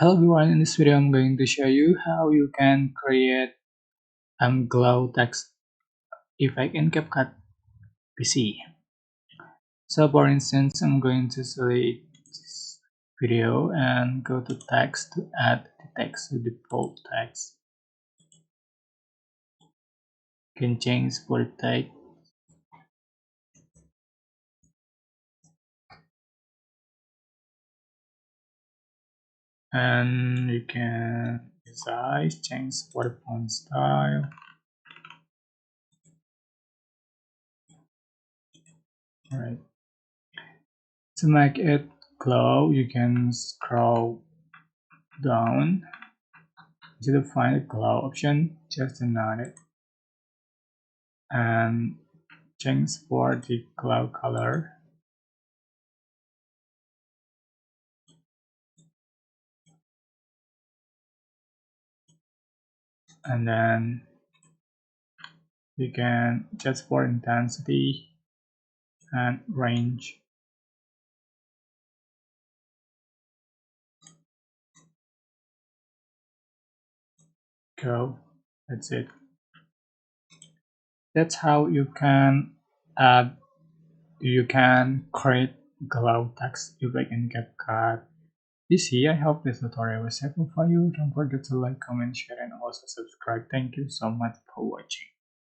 Hello everyone, in this video I'm going to show you how you can create glow text effect in CapCut PC. So for instance, I'm going to select this video and go to text to add the text to default text. You can change for text and you can size, change for the font style. Alright. To make it glow, you can scroll down to find the glow option, just turn it and change for the glow color. And then you can adjust for intensity and range. Go. That's it. That's how you can add, you can create glow text effect in CapCut PC. I hope this tutorial was helpful for you. Don't forget to like, comment, share, and also subscribe. Thank you so much for watching.